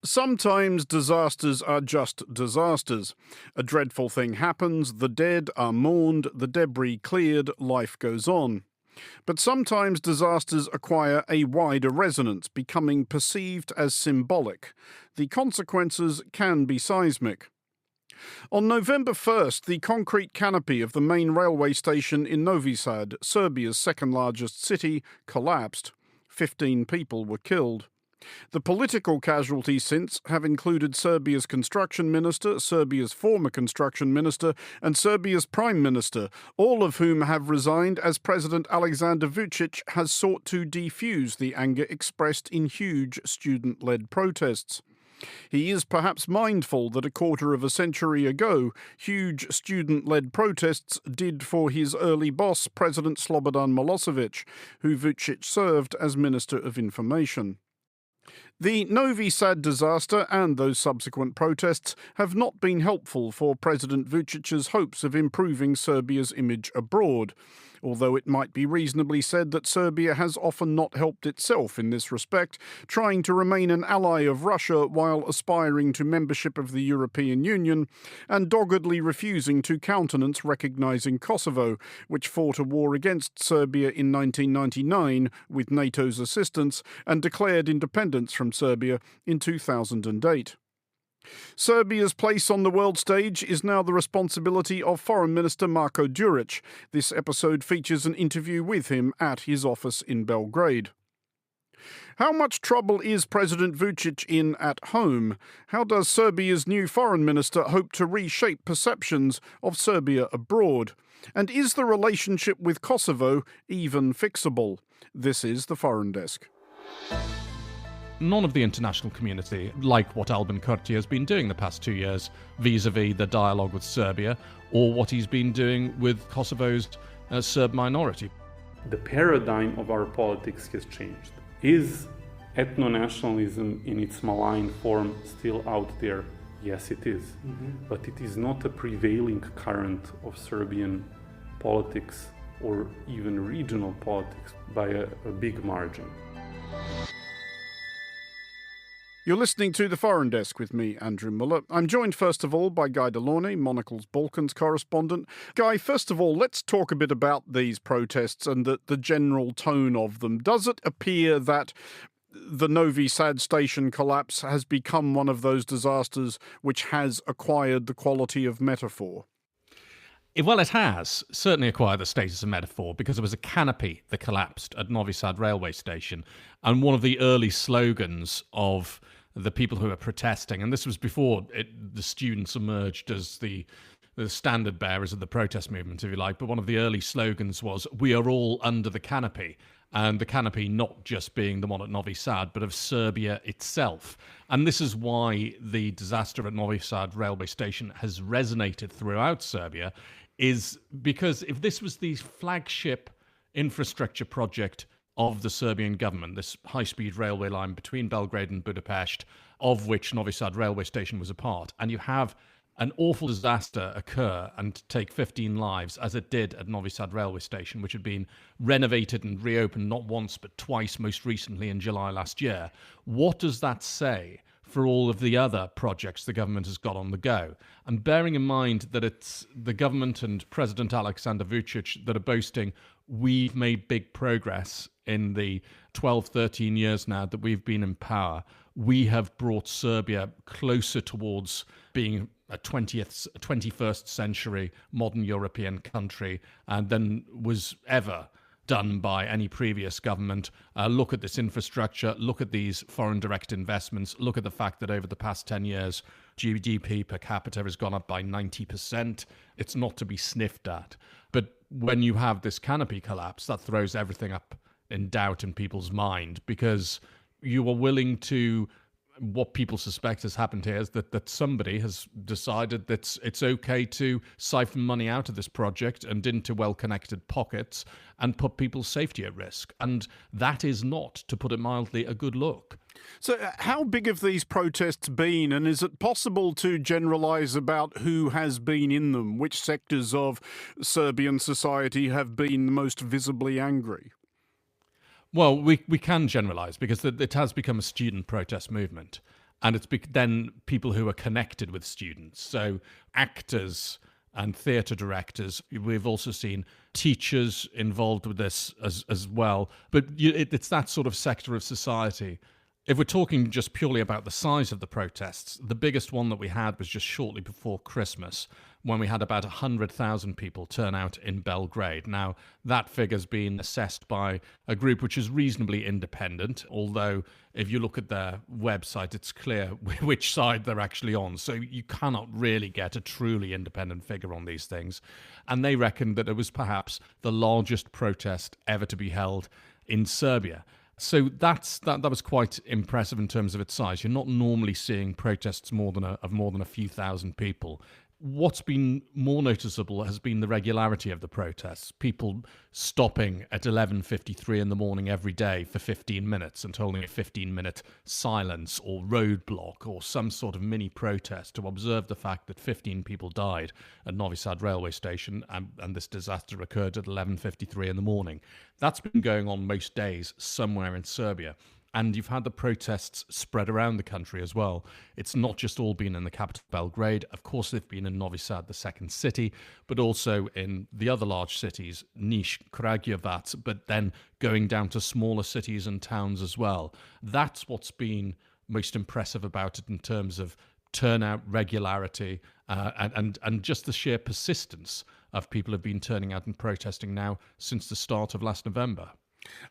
Sometimes disasters are just disasters. A dreadful thing happens, the dead are mourned, the debris cleared, life goes on. But sometimes disasters acquire a wider resonance, becoming perceived as symbolic. The consequences can be seismic. On November 1st, the concrete canopy of the main railway station in Novi Sad, Serbia's second largest city, collapsed. 15 people were killed. The political casualties since have included Serbia's construction minister, Serbia's former construction minister, and Serbia's prime minister, all of whom have resigned as President Aleksandar Vučić has sought to defuse the anger expressed in huge student-led protests. He is perhaps mindful that a quarter of a century ago, huge student-led protests did for his early boss, President Slobodan Milosevic, who Vučić served as Minister of Information. The Novi Sad disaster and those subsequent protests have not been helpful for President Vučić's hopes of improving Serbia's image abroad, although it might be reasonably said that Serbia has often not helped itself in this respect, trying to remain an ally of Russia while aspiring to membership of the European Union, and doggedly refusing to countenance recognising Kosovo, which fought a war against Serbia in 1999 with NATO's assistance and declared independence from Serbia in 2008. Serbia's place on the world stage is now the responsibility of Foreign Minister Marko Đurić. This episode features an interview with him at his office in Belgrade. How much trouble is President Vučić in at home? How does Serbia's new foreign minister hope to reshape perceptions of Serbia abroad? And is the relationship with Kosovo even fixable? This is the Foreign Desk. None of the international community like what Albin Kurti has been doing the past 2 years vis-à-vis the dialogue with Serbia, or what he's been doing with Kosovo's Serb minority. The paradigm of our politics has changed. Is ethno-nationalism in its malign form still out there? Yes, it is. But it is not a prevailing current of Serbian politics or even regional politics by a big margin. You're listening to The Foreign Desk with me, Andrew Mueller. I'm joined first of all by Guy de Launey, Monocle's Balkans correspondent. Guy, first of all, let's talk a bit about these protests and the general tone of them. Does it appear that the Novi Sad station collapse has become one of those disasters which has acquired the quality of metaphor? Well, it has certainly acquired the status of metaphor because there was a canopy that collapsed at Novi Sad railway station, and one of the early slogans of the people who were protesting, and this was before the students emerged as the standard bearers of the protest movement, if you like, but one of the early slogans was, "We are all under the canopy," and the canopy not just being the one at Novi Sad, but of Serbia itself. And this is why the disaster at Novi Sad railway station has resonated throughout Serbia, is because if this was the flagship infrastructure project of the Serbian government, this high-speed railway line between Belgrade and Budapest, of which Novi Sad railway station was a part, and you have an awful disaster occur and take 15 lives, as it did at Novi Sad railway station, which had been renovated and reopened not once but twice, most recently in July last year. What does that say for all of the other projects the government has got on the go? And bearing in mind that it's the government and President Aleksandar Vučić that are boasting, we've made big progress in the 12, 13 years now that we've been in power. We have brought Serbia closer towards being a 21st century modern European country than was ever done by any previous government. Look at this infrastructure, look at these foreign direct investments, look at the fact that over the past 10 years, GDP per capita has gone up by 90%. It's not to be sniffed at. But when you have this canopy collapse, that throws everything up in doubt in people's mind, because you are willing to, what people suspect has happened here is that somebody has decided that it's okay to siphon money out of this project and into well-connected pockets and put people's safety at risk. And that is not, to put it mildly, a good look. So how big have these protests been, and is it possible to generalise about who has been in them? Which sectors of Serbian society have been most visibly angry? Well, we can generalise because it has become a student protest movement. And it's then people who are connected with students. So actors and theatre directors. We've also seen teachers involved with this as well. But it's that sort of sector of society. If we're talking just purely about the size of the protests, the biggest one that we had was just shortly before Christmas, when we had about 100,000 people turn out in Belgrade. Now, that figure's been assessed by a group which is reasonably independent, although if you look at their website, it's clear which side they're actually on. So you cannot really get a truly independent figure on these things. And they reckon that it was perhaps the largest protest ever to be held in Serbia. So that was quite impressive in terms of its size. You're not normally seeing protests of more than a few thousand people. What's been more noticeable has been the regularity of the protests. People stopping at 11:53 in the morning every day for 15 minutes and holding a 15-minute silence or roadblock or some sort of mini protest to observe the fact that 15 people died at Novi Sad railway station and this disaster occurred at 11:53 in the morning. That's been going on most days somewhere in Serbia. And you've had the protests spread around the country as well. It's not just all been in the capital, Belgrade. Of course, they've been in Novi Sad, the second city, but also in the other large cities, Niš, Kragujevac, but then going down to smaller cities and towns as well. That's what's been most impressive about it in terms of turnout, regularity, and just the sheer persistence of people who've been turning out and protesting now since the start of last November.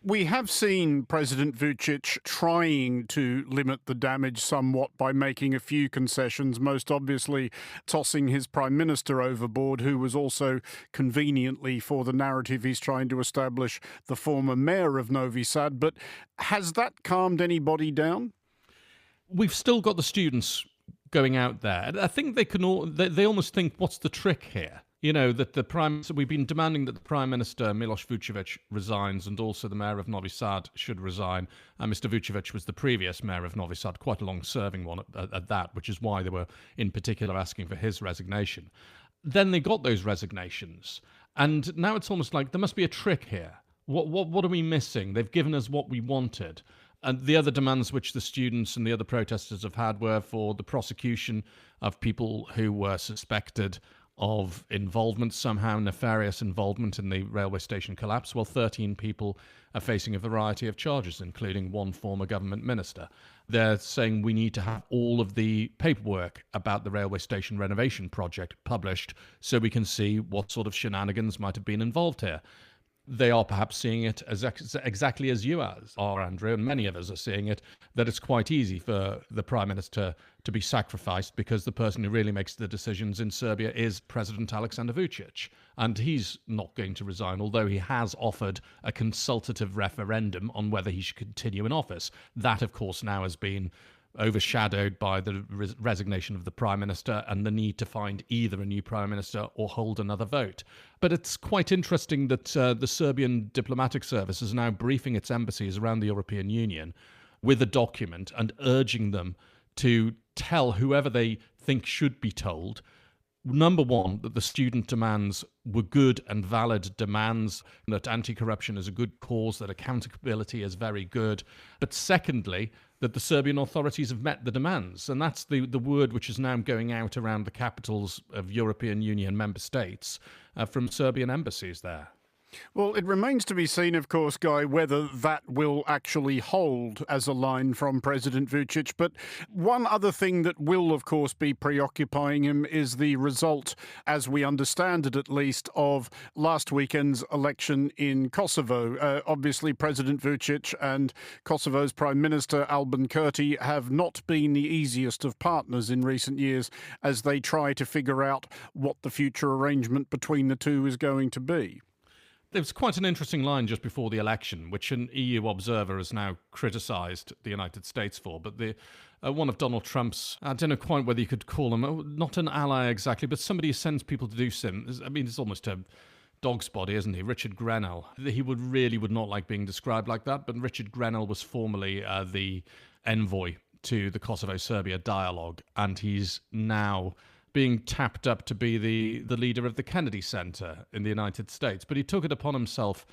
We have seen President Vučić trying to limit the damage somewhat by making a few concessions, most obviously tossing his Prime Minister overboard, who was also conveniently, for the narrative he's trying to establish, the former mayor of Novi Sad. But has that calmed anybody down? We've still got the students going out there. I think they almost think, what's the trick here? You know, that we've been demanding that the Prime Minister, Miloš Vučević, resigns, and also the Mayor of Novi Sad should resign. And Mr. Vučević was the previous Mayor of Novi Sad, quite a long-serving one at that, which is why they were in particular asking for his resignation. Then they got those resignations, and now it's almost like there must be a trick here. What are we missing? They've given us what we wanted. And the other demands which the students and the other protesters have had were for the prosecution of people who were suspected of involvement, somehow nefarious involvement in the railway station collapse. Well, 13 people are facing a variety of charges, including one former government minister. They're saying we need to have all of the paperwork about the railway station renovation project published so we can see what sort of shenanigans might have been involved here. They are perhaps seeing it as exactly as you are, Andrew, and many of us are seeing it, that it's quite easy for the Prime Minister to be sacrificed because the person who really makes the decisions in Serbia is President Aleksandar Vučić. And he's not going to resign, although he has offered a consultative referendum on whether he should continue in office. That, of course, now has been overshadowed by the resignation of the Prime Minister and the need to find either a new Prime Minister or hold another vote. But it's quite interesting that the Serbian diplomatic service is now briefing its embassies around the European Union with a document and urging them to tell whoever they think should be told, number one, that the student demands were good and valid demands, that anti-corruption is a good cause, that accountability is very good. But secondly, that the Serbian authorities have met the demands. And that's the word which is now going out around the capitals of European Union member states from Serbian embassies there. Well, it remains to be seen, of course, Guy, whether that will actually hold as a line from President Vučić. But one other thing that will, of course, be preoccupying him is the result, as we understand it at least, of last weekend's election in Kosovo. Obviously, President Vučić and Kosovo's Prime Minister Albin Kurti have not been the easiest of partners in recent years as they try to figure out what the future arrangement between the two is going to be. There was quite an interesting line just before the election, which an EU observer has now criticised the United States for. But one of Donald Trump's, I don't know quite whether you could call him, not an ally exactly, but somebody who sends people to do things. I mean, it's almost a dog's body, isn't he? Richard Grenell. He would not like being described like that, but Richard Grenell was formerly the envoy to the Kosovo-Serbia dialogue, and he's now being tapped up to be the leader of the Kennedy Center in the United States. But he took it upon himself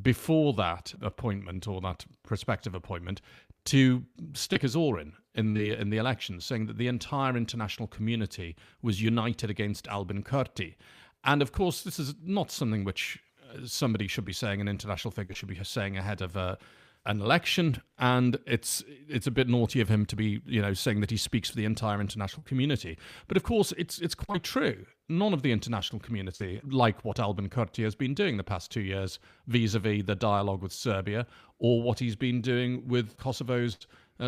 before that appointment, or that prospective appointment, to stick his oar in the election, saying that the entire international community was united against Albin Kurti. And of course, this is not something which somebody should be saying, an international figure should be saying ahead of an election, and it's a bit naughty of him to be, saying that he speaks for the entire international community. But of course, it's quite true. None of the international community like what Albin Kurti has been doing the past 2 years vis-a-vis the dialogue with Serbia, or what he's been doing with Kosovo's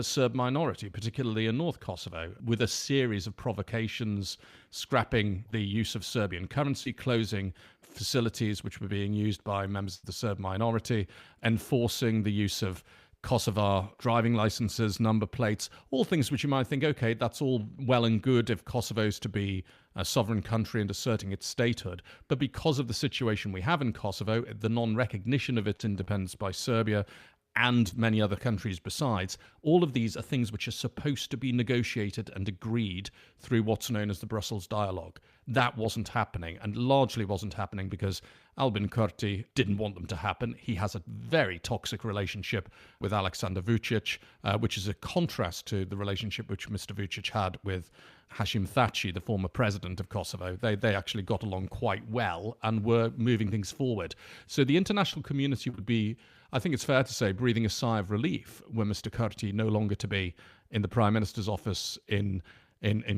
Serb minority, particularly in North Kosovo, with a series of provocations, scrapping the use of Serbian currency, closing facilities which were being used by members of the Serb minority, enforcing the use of Kosovar driving licenses, number plates, all things which you might think, okay, that's all well and good if Kosovo's to be a sovereign country and asserting its statehood. But because of the situation we have in Kosovo, the non-recognition of its independence by Serbia, and many other countries besides, all of these are things which are supposed to be negotiated and agreed through what's known as the Brussels dialogue. That wasn't happening, and largely wasn't happening because Albin Kurti didn't want them to happen. He has a very toxic relationship with Aleksandar Vučić, which is a contrast to the relationship which Mr. Vučić had with Hashim Thaçi, the former president of Kosovo. They actually got along quite well and were moving things forward. So the international community would be, I think it's fair to say, breathing a sigh of relief when Mr. Kurti no longer to be in the Prime Minister's office in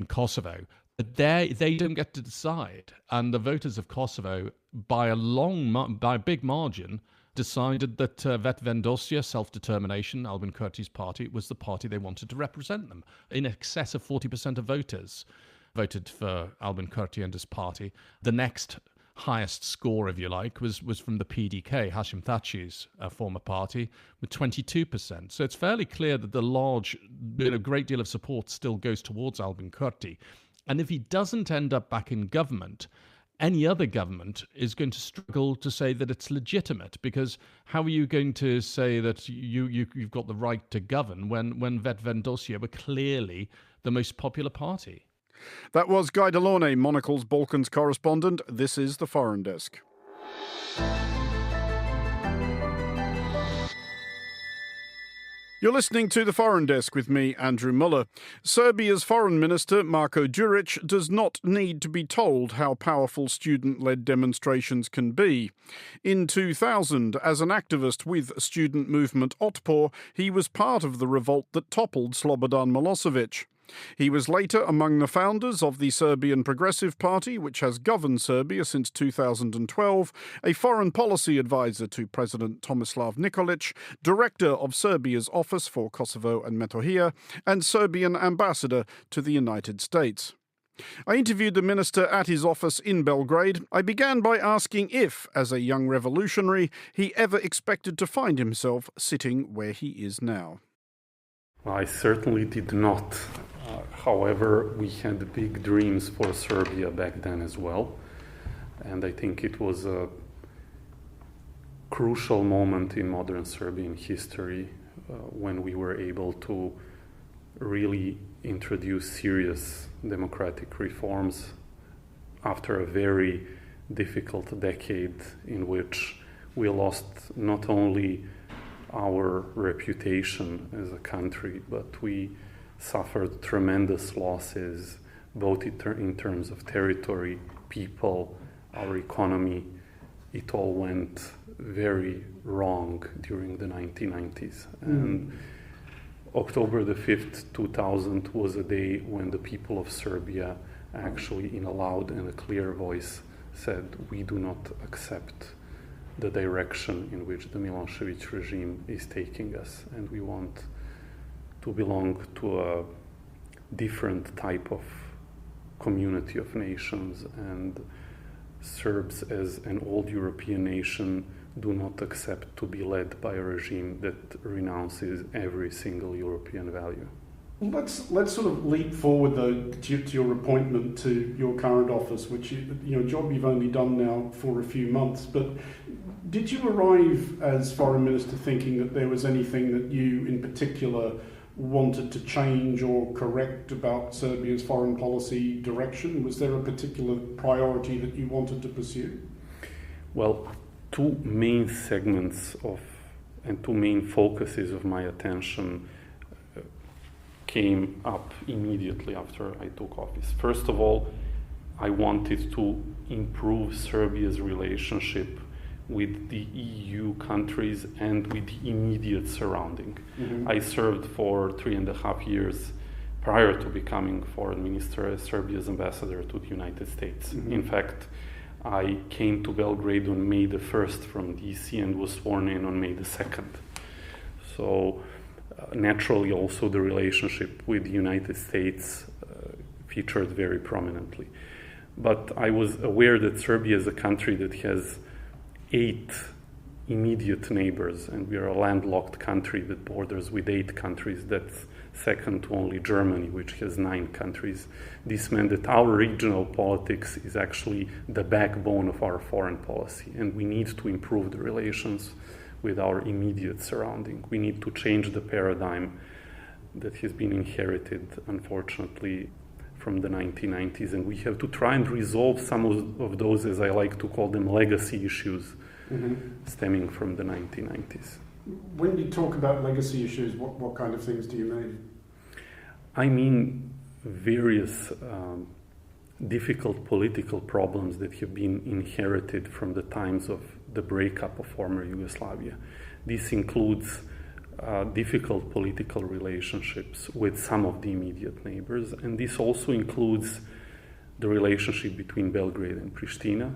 Kosovo. But they don't get to decide. And the voters of Kosovo, by a big margin, decided that Vetvendosia, self-determination, Albin Kurti's party, was the party they wanted to represent them. In excess of 40% of voters voted for Albin Kurti and his party. The next highest score, if you like, was from the PDK, Hashim Thaçi's former party, with 22%. So it's fairly clear that the great deal of support still goes towards Albin Kurti. And if he doesn't end up back in government, any other government is going to struggle to say that it's legitimate, because how are you going to say that you've got the right to govern when Vetvendosia were clearly the most popular party? That was Guy de Launey, Monocle's Balkans correspondent. This is the Foreign Desk. You're listening to The Foreign Desk with me, Andrew Mueller. Serbia's Foreign Minister, Marko Đurić, does not need to be told how powerful student-led demonstrations can be. In 2000, as an activist with student movement Otpor, he was part of the revolt that toppled Slobodan Milosevic. He was later among the founders of the Serbian Progressive Party, which has governed Serbia since 2012, a foreign policy advisor to President Tomislav Nikolic, director of Serbia's Office for Kosovo and Metohija, and Serbian ambassador to the United States. I interviewed the minister at his office in Belgrade. I began by asking if, as a young revolutionary, he ever expected to find himself sitting where he is now. I certainly did not. However, we had big dreams for Serbia back then as well. And I think it was a crucial moment in modern Serbian history when we were able to really introduce serious democratic reforms after a very difficult decade in which we lost not only our reputation as a country, but we suffered tremendous losses, both in terms of territory, people, our economy. It all went very wrong during the 1990s. And October the 5th, 2000 was a day when the people of Serbia actually, in a loud and a clear voice, said, we do not accept the direction in which the Milosevic regime is taking us, and we want to belong to a different type of community of nations, and Serbs as an old European nation do not accept to be led by a regime that renounces every single European value. Let's sort of leap forward though to your appointment to your current office, which job you've only done now for a few months. But did you arrive as Foreign Minister thinking that there was anything that you in particular wanted to change or correct about Serbia's foreign policy direction? Was there a particular priority that you wanted to pursue? Well, two main segments and two main focuses of my attention came up immediately after I took office. First of all, I wanted to improve Serbia's relationship with the EU countries and with the immediate surrounding. I served for 3.5 years prior to becoming foreign minister as Serbia's ambassador to the United States. In fact, I came to Belgrade on May the 1st from DC and was sworn in on May the 2nd. So naturally also the relationship with the United States featured very prominently. But I was aware that Serbia is a country that has 8 immediate neighbors, and we are a landlocked country that borders with 8 countries. That's second to only Germany, which has 9 countries. This meant that our regional politics is actually the backbone of our foreign policy, and we need to improve the relations with our immediate surrounding. We need to change the paradigm that has been inherited, unfortunately, from the 1990s, and we have to try and resolve some of those, as I like to call them, legacy issues stemming from the 1990s. When you talk about legacy issues, what kind of things do you mean? I mean various difficult political problems that have been inherited from the times of the breakup of former Yugoslavia. This includes difficult political relationships with some of the immediate neighbors, and this also includes the relationship between Belgrade and Pristina.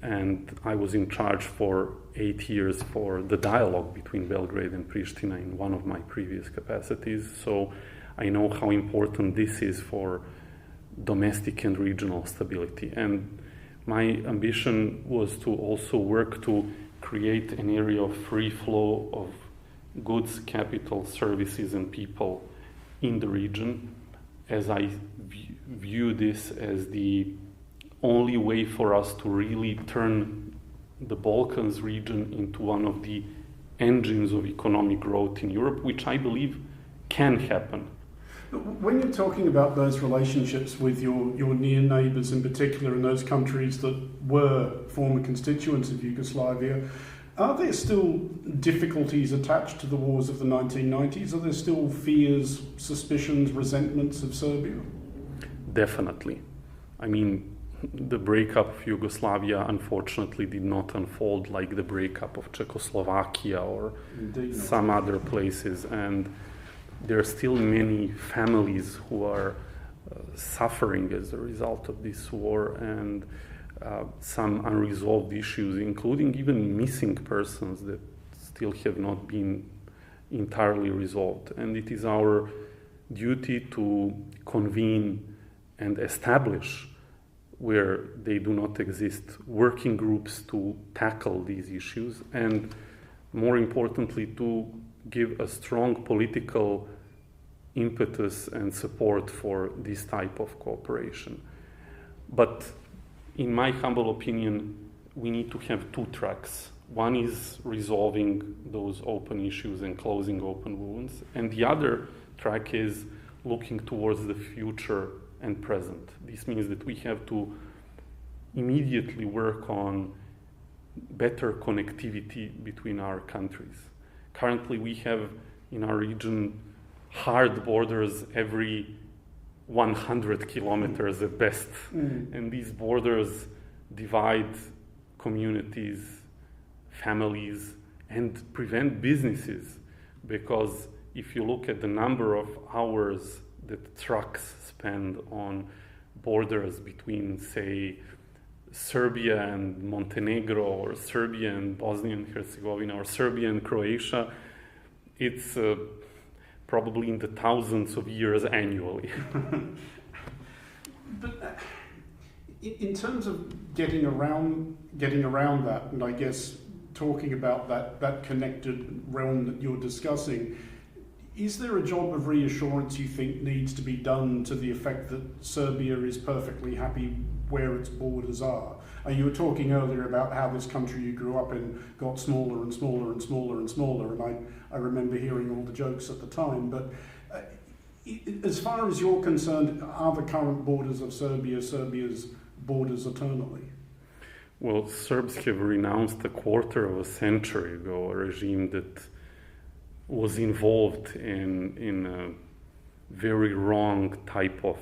And I was in charge for 8 years for the dialogue between Belgrade and Pristina in one of my previous capacities. So I know how important this is for domestic and regional stability. And my ambition was to also work to create an area of free flow of goods, capital, services, and people in the region, as I view this as the only way for us to really turn the Balkans region into one of the engines of economic growth in Europe, which I believe can happen. When you're talking about those relationships with your near neighbours in particular in those countries that were former constituents of Yugoslavia, are there still difficulties attached to the wars of the 1990s? Are there still fears, suspicions, resentments of Serbia? Definitely. I mean, the breakup of Yugoslavia unfortunately did not unfold like the breakup of Czechoslovakia or some other places, and there are still many families who are suffering as a result of this war, and some unresolved issues, including even missing persons that still have not been entirely resolved. And it is our duty to convene and establish, where they do not exist, working groups to tackle these issues, and more importantly, to give a strong political impetus and support for this type of cooperation. But in my humble opinion, we need to have 2 tracks. One is resolving those open issues and closing open wounds, and the other track is looking towards the future and present. This means that we have to immediately work on better connectivity between our countries. Currently, we have in our region hard borders every 100 kilometers at best. And these borders divide communities, families, and prevent businesses, because if you look at the number of hours that trucks spend on borders between, say, Serbia and Montenegro, or Serbia and Bosnia and Herzegovina, or Serbia and Croatia, it's probably in the thousands of years annually. But in terms of getting around that, and I guess talking about that connected realm that you're discussing, is there a job of reassurance you think needs to be done to the effect that Serbia is perfectly happy where its borders are? And you were talking earlier about how this country you grew up in got smaller and smaller and smaller and smaller, and I remember hearing all the jokes at the time. But as far as you're concerned, are the current borders of Serbia's borders eternally? Well, Serbs have renounced a quarter of a century ago a regime that was involved in very wrong type of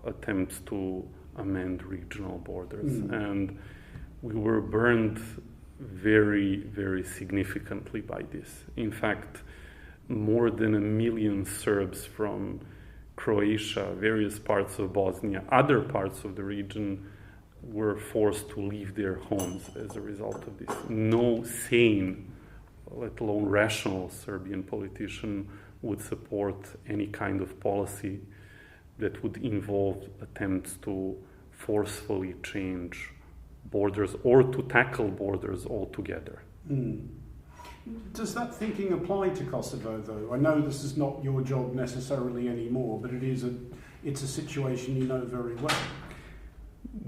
attempts to amend regional borders. And we were burned very, very significantly by this. In fact, more than 1 million Serbs from Croatia, various parts of Bosnia, other parts of the region were forced to leave their homes as a result of this. No sane, let alone rational Serbian politician would support any kind of policy that would involve attempts to forcefully change borders or to tackle borders altogether. Does that thinking apply to Kosovo, though? I know this is not your job necessarily anymore, but it's a situation you know very well.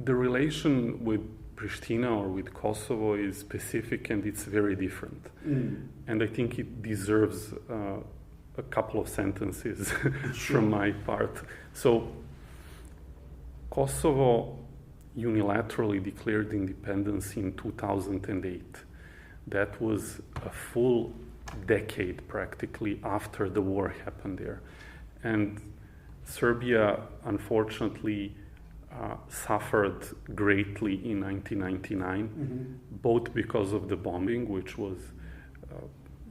The relation with Pristina or with Kosovo is specific and it's very different. And I think it deserves a couple of sentences from my part. So, Kosovo unilaterally declared independence in 2008. That was a full decade practically after the war happened there. And Serbia, unfortunately, suffered greatly in 1999, both because of the bombing, which was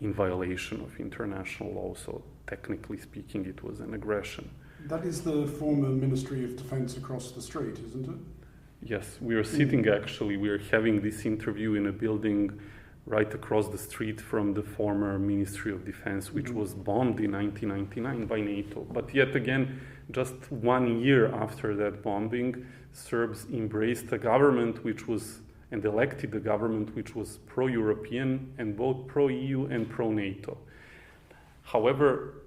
in violation of international law, so technically speaking, it was an aggression. That is the former Ministry of Defense across the street, isn't it? Yes, we are sitting actually, we are having this interview in a building right across the street from the former Ministry of Defense, which was bombed in 1999 by NATO. But yet again, just 1 year after that bombing, Serbs embraced a government which was, and elected a government which was pro-European and both pro-EU and pro-NATO. However,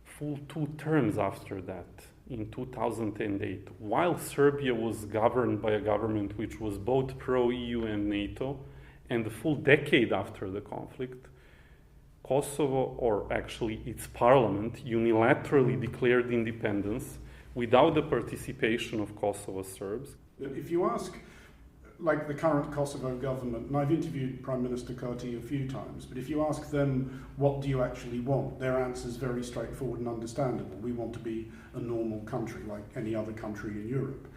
full 2 terms after that, in 2008, while Serbia was governed by a government which was both pro-EU and NATO, and a full decade after the conflict, Kosovo, or actually its parliament, unilaterally declared independence without the participation of Kosovo Serbs. If you ask, like the current Kosovo government, and I've interviewed Prime Minister Kurti a few times, but if you ask them, what do you actually want? Their answer is very straightforward and understandable. We want to be a normal country like any other country in Europe.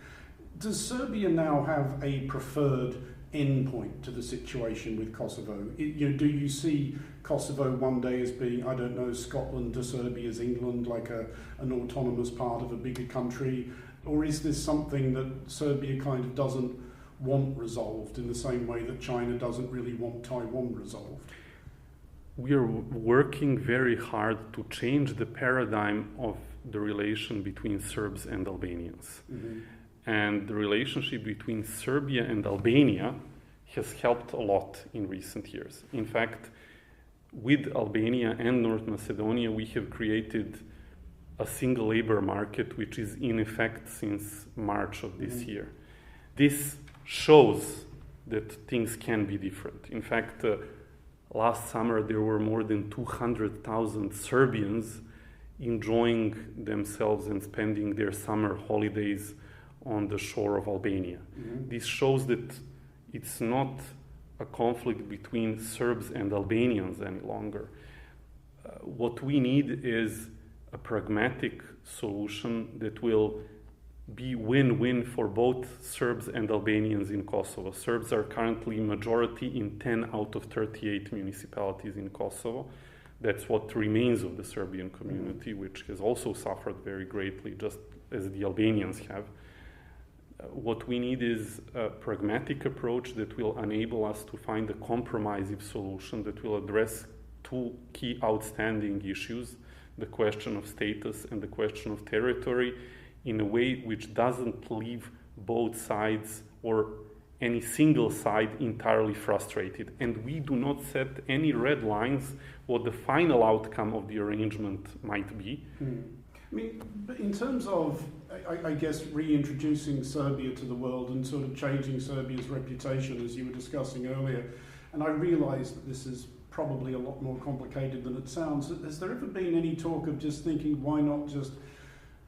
Does Serbia now have a preferred endpoint to the situation with Kosovo? Do you see Kosovo one day as being, I don't know, Scotland to Serbia's England, like an autonomous part of a bigger country? Or is this something that Serbia kind of doesn't want resolved in the same way that China doesn't really want Taiwan resolved? We are working very hard to change the paradigm of the relation between Serbs and Albanians. And the relationship between Serbia and Albania has helped a lot in recent years. In fact, with Albania and North Macedonia, we have created a single labor market which is in effect since March of this year. This shows that things can be different. In fact, last summer there were more than 200,000 Serbians enjoying themselves and spending their summer holidays on the shore of Albania. This shows that it's not a conflict between Serbs and Albanians any longer. What we need is a pragmatic solution that will be win-win for both Serbs and Albanians in Kosovo. Serbs are currently majority in 10 out of 38 municipalities in Kosovo. That's what remains of the Serbian community, which has also suffered very greatly, just as the Albanians have. What we need is a pragmatic approach that will enable us to find a comprehensive solution that will address 2 key outstanding issues, the question of status and the question of territory, in a way which doesn't leave both sides or any single side entirely frustrated. And we do not set any red lines what the final outcome of the arrangement might be. I mean, but in terms of, I guess, reintroducing Serbia to the world and sort of changing Serbia's reputation, as you were discussing earlier, and I realise that this is probably a lot more complicated than it sounds. Has there ever been any talk of just thinking, why not just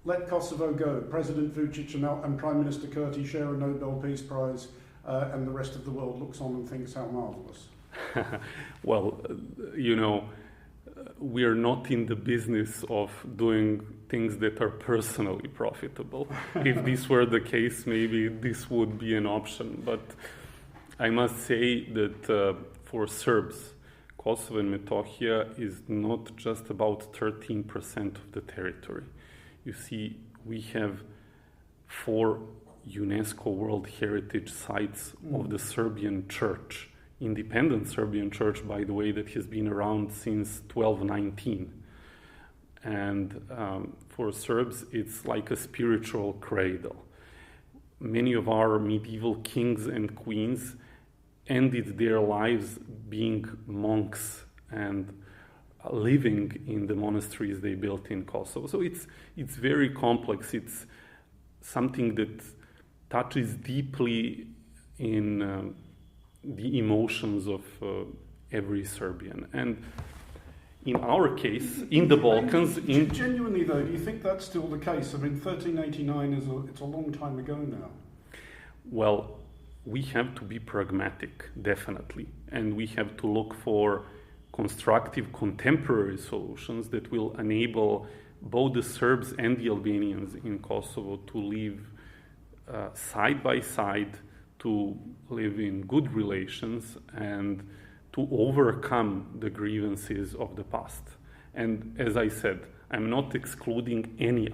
let Kosovo go? President Vučić and Prime Minister Kurti share a Nobel Peace Prize, and the rest of the world looks on and thinks how marvellous. Well, we are not in the business of doing things that are personally profitable. If this were the case, maybe this would be an option. But I must say that for Serbs, Kosovo and Metohija is not just about 13% of the territory. You see, we have 4 UNESCO World Heritage Sites of the Serbian Church, independent Serbian Church, by the way, that has been around since 1219. And for Serbs, it's like a spiritual cradle. Many of our medieval kings and queens ended their lives being monks and living in the monasteries they built in Kosovo. So it's very complex. It's something that touches deeply in the emotions of every Serbian. And in our case, in the Balkans... Genuinely though, do you think that's still the case? I mean, 1389 it's a long time ago now. Well, we have to be pragmatic, definitely. And we have to look for constructive contemporary solutions that will enable both the Serbs and the Albanians in Kosovo to live side by side, to live in good relations, and to overcome the grievances of the past. And as I said, I'm not excluding any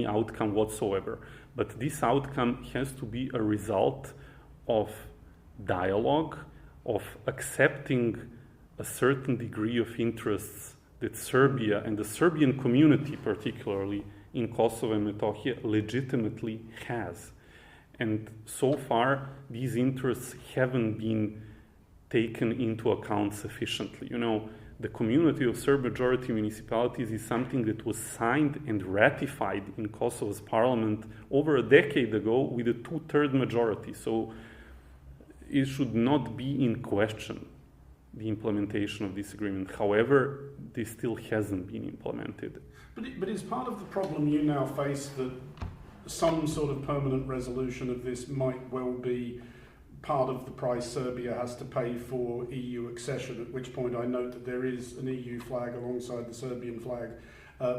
outcome whatsoever. But this outcome has to be a result of dialogue, of accepting a certain degree of interests that Serbia and the Serbian community, particularly in Kosovo and Metohija, legitimately has. And so far, these interests haven't been taken into account sufficiently. You know, the community of Serb majority municipalities is something that was signed and ratified in Kosovo's parliament over a decade ago with a 2/3 majority. So it should not be in question, the implementation of this agreement. However, this still hasn't been implemented. But is part of the problem you now face that some sort of permanent resolution of this might well be part of the price Serbia has to pay for EU accession, at which point I note that there is an EU flag alongside the Serbian flag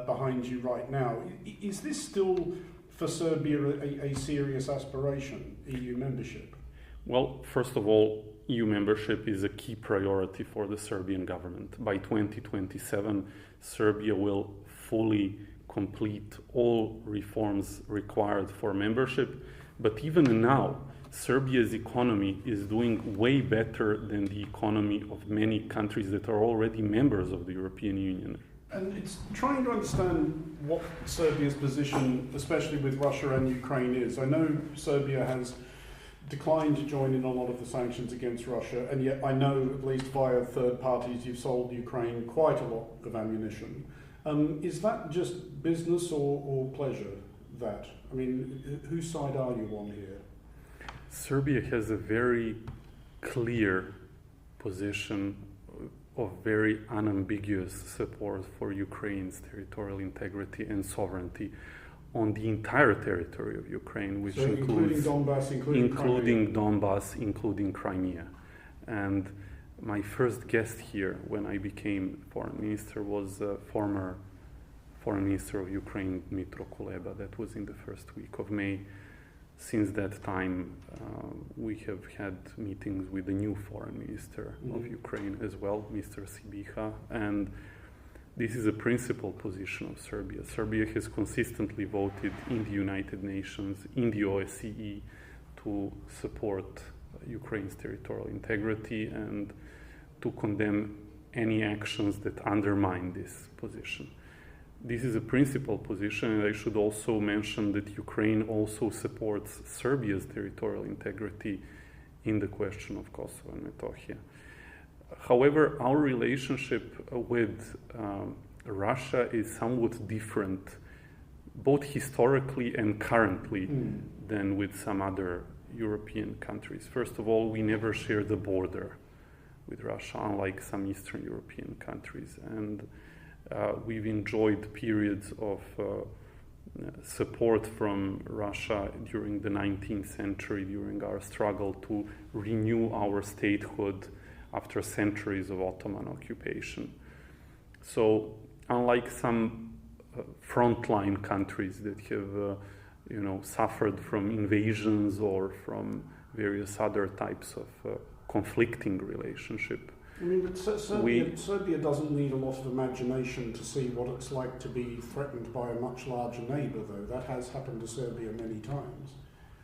behind you right now. Is this still, for Serbia, a serious aspiration, EU membership? Well, first of all, EU membership is a key priority for the Serbian government. By 2027, Serbia will fully complete all reforms required for membership. But even now, Serbia's economy is doing way better than the economy of many countries that are already members of the European Union. And it's trying to understand what Serbia's position, especially with Russia and Ukraine, is. I know Serbia has declined to join in a lot of the sanctions against Russia, and yet I know, at least via third parties, you've sold Ukraine quite a lot of ammunition. Is that just business or pleasure, that? I mean, whose side are you on here? Serbia has a very clear position of very unambiguous support for Ukraine's territorial integrity and sovereignty on the entire territory of Ukraine, which includes including Donbass, including Crimea. And my first guest here when I became foreign minister was former foreign minister of Ukraine, Dmytro Kuleba. That was in the first week of May. Since that time, we have had meetings with the new foreign minister of Ukraine as well, Mr. Sibiha, and this is a principal position of Serbia. Serbia has consistently voted in the United Nations, in the OSCE, to support Ukraine's territorial integrity and to condemn any actions that undermine this position. This is a principal position, and I should also mention that Ukraine also supports Serbia's territorial integrity in the question of Kosovo and Metohija. However, our relationship with Russia is somewhat different, both historically and currently, than with some other European countries. First of all, we never share the border with Russia, unlike some Eastern European countries. And we've enjoyed periods of support from Russia during the 19th century, during our struggle to renew our statehood after centuries of Ottoman occupation. So unlike some frontline countries that have suffered from invasions or from various other types of conflicting relationship. I mean, but Serbia doesn't need a lot of imagination to see what it's like to be threatened by a much larger neighbour, though. That has happened to Serbia many times.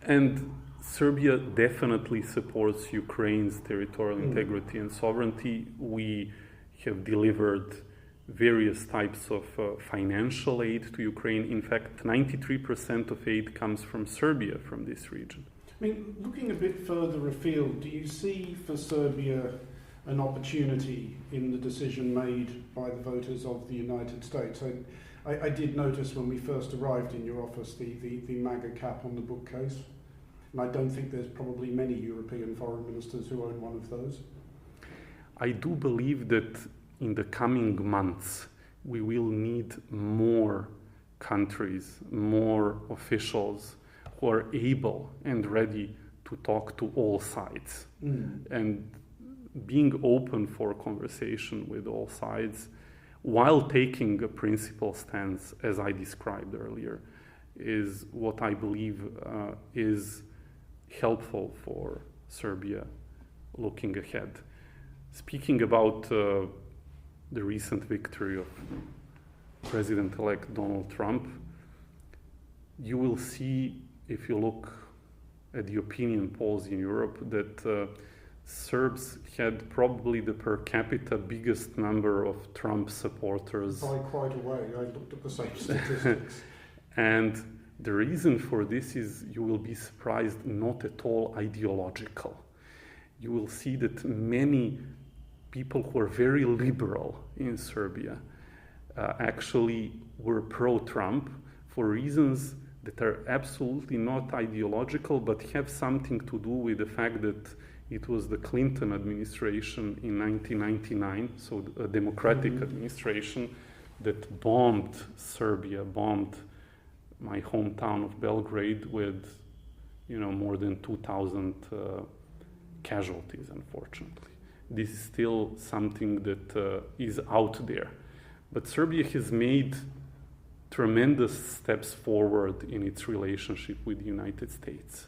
And Serbia definitely supports Ukraine's territorial integrity and sovereignty. We have delivered various types of financial aid to Ukraine. In fact, 93% of aid comes from Serbia, from this region. I mean, looking a bit further afield, do you see for Serbia an opportunity in the decision made by the voters of the United States? I did notice when we first arrived in your office the MAGA cap on the bookcase, and I don't think there's probably many European foreign ministers who own one of those. I do believe that in the coming months we will need more countries, more officials who are able and ready to talk to all sides. And being open for conversation with all sides while taking a principled stance, as I described earlier, is what I believe is helpful for Serbia looking ahead. Speaking about the recent victory of President-elect Donald Trump, you will see, if you look at the opinion polls in Europe, that Serbs had probably the per capita biggest number of Trump supporters. By quite a way. I looked at the same statistics. And the reason for this is, you will be surprised, not at all ideological. You will see that many people who are very liberal in Serbia actually were pro-Trump for reasons that are absolutely not ideological, but have something to do with the fact that it was the Clinton administration in 1999, so a democratic administration, that bombed Serbia, bombed my hometown of Belgrade with, more than 2,000 casualties, unfortunately. This is still something that is out there. But Serbia has made tremendous steps forward in its relationship with the United States.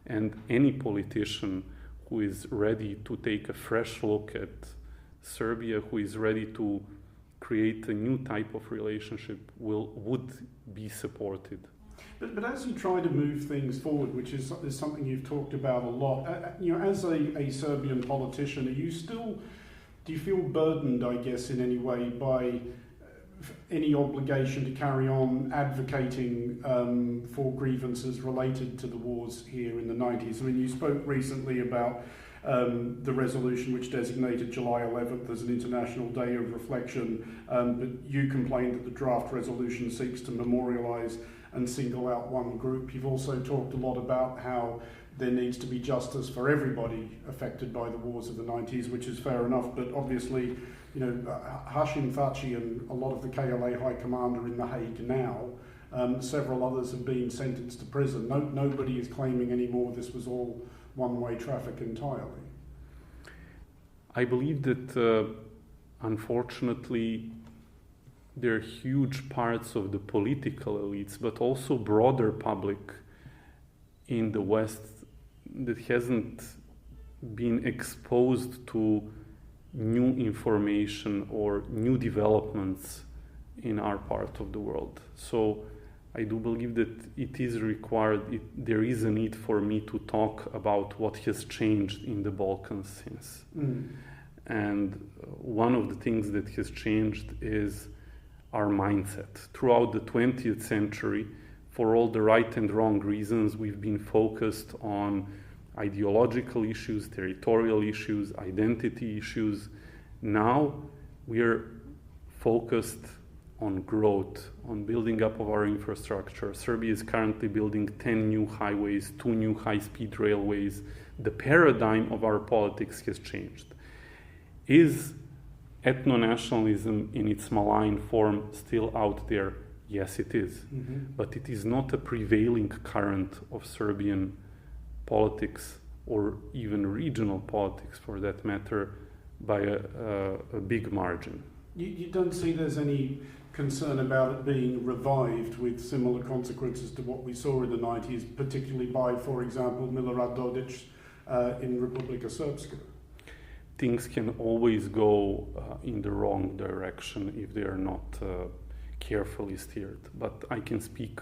And any politician who is ready to take a fresh look at Serbia, who is ready to create a new type of relationship, would be supported. But as you try to move things forward, which is something you've talked about a lot, as a Serbian politician, do you feel burdened, I guess, in any way by any obligation to carry on advocating for grievances related to the wars here in the 90s? I mean, you spoke recently about the resolution which designated July 11th as an International Day of Reflection, but you complained that the draft resolution seeks to memorialise and single out one group. You've also talked a lot about how there needs to be justice for everybody affected by the wars of the 90s, which is fair enough, but obviously, Hashim Thaçi and a lot of the KLA High Commander in The Hague now, several others have been sentenced to prison. Nobody is claiming anymore this was all one-way traffic entirely. I believe that, unfortunately, there are huge parts of the political elites, but also broader public in the West that hasn't been exposed to new information or new developments in our part of the world. So I do believe that it is required, there is a need for me to talk about what has changed in the Balkans since. And one of the things that has changed is our mindset. Throughout the 20th century, for all the right and wrong reasons, we've been focused on ideological issues, territorial issues, identity issues. Now we are focused on growth, on building up of our infrastructure. Serbia is currently building 10 new highways, 2 new high-speed railways. The paradigm of our politics has changed. Is ethno-nationalism in its malign form still out there? Yes, it is. But it is not a prevailing current of Serbian politics, or even regional politics for that matter, by a big margin. You don't see there's any concern about it being revived with similar consequences to what we saw in the 90s, particularly by, for example, Milorad Dodik in Republika Srpska? Things can always go in the wrong direction if they are not carefully steered. But I can speak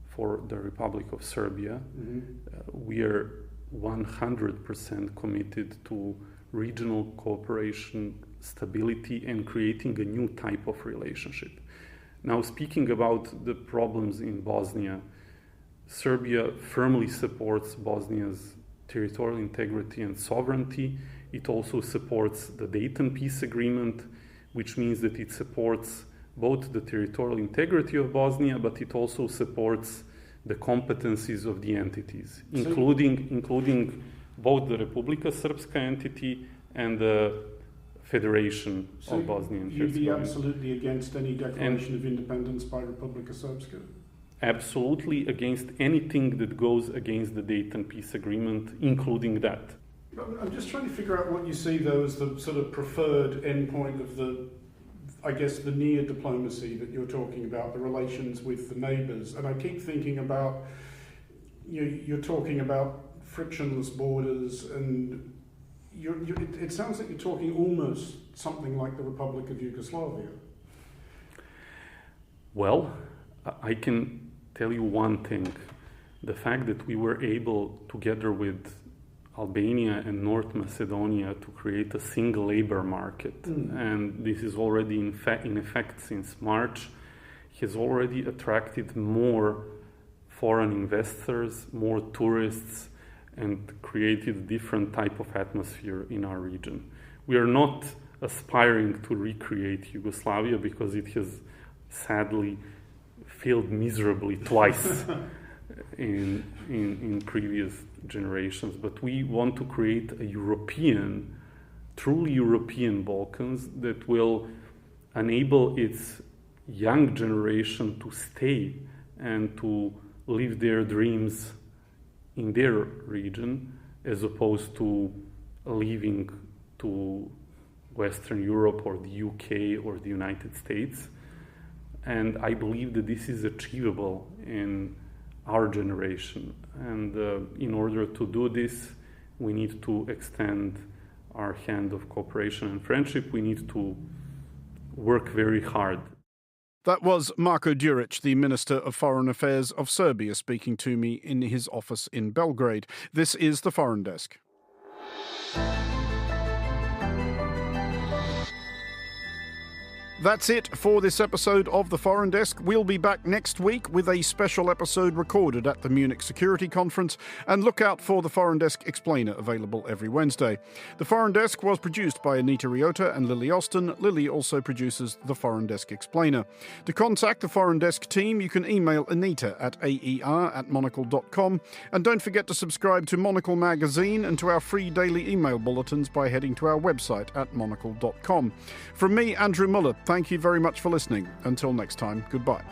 for the Republic of Serbia. We are 100% committed to regional cooperation, stability, and creating a new type of relationship. Now, speaking about the problems in Bosnia, Serbia firmly supports Bosnia's territorial integrity and sovereignty. It also supports the Dayton Peace Agreement, which means that it supports both the territorial integrity of Bosnia, but it also supports the competencies of the entities, including both the Republika Srpska entity and the Federation of Bosnia and Herzegovina. You'd be absolutely against any declaration of independence by Republika Srpska? Absolutely against anything that goes against the Dayton Peace Agreement, including that. I'm just trying to figure out what you see, though, as the sort of preferred endpoint of the near diplomacy that you're talking about, the relations with the neighbours. And I keep thinking about, you're talking about frictionless borders, and it sounds like you're talking almost something like the Republic of Yugoslavia. Well, I can tell you one thing. The fact that we were able, together with Albania and North Macedonia, to create a single labor market, and this is already in effect since March, has already attracted more foreign investors, more tourists, and created a different type of atmosphere in our region. We are not aspiring to recreate Yugoslavia because it has sadly failed miserably twice in previous generations, but we want to create a European, truly European Balkans that will enable its young generation to stay and to live their dreams in their region, as opposed to leaving to Western Europe or the UK or the United States. And I believe that this is achievable in our generation. And in order to do this, we need to extend our hand of cooperation and friendship. We need to work very hard. That was Marko Đurić, the Minister of Foreign Affairs of Serbia, speaking to me in his office in Belgrade. This is the Foreign Desk. That's it for this episode of The Foreign Desk. We'll be back next week with a special episode recorded at the Munich Security Conference, and look out for The Foreign Desk Explainer, available every Wednesday. The Foreign Desk was produced by Anita Riota and Lily Austin. Lily also produces The Foreign Desk Explainer. To contact the Foreign Desk team, you can email Anita at aer@monocle.com, and don't forget to subscribe to Monocle magazine and to our free daily email bulletins by heading to our website at monocle.com. From me, Andrew Mueller, thank you very much for listening. Until next time, goodbye.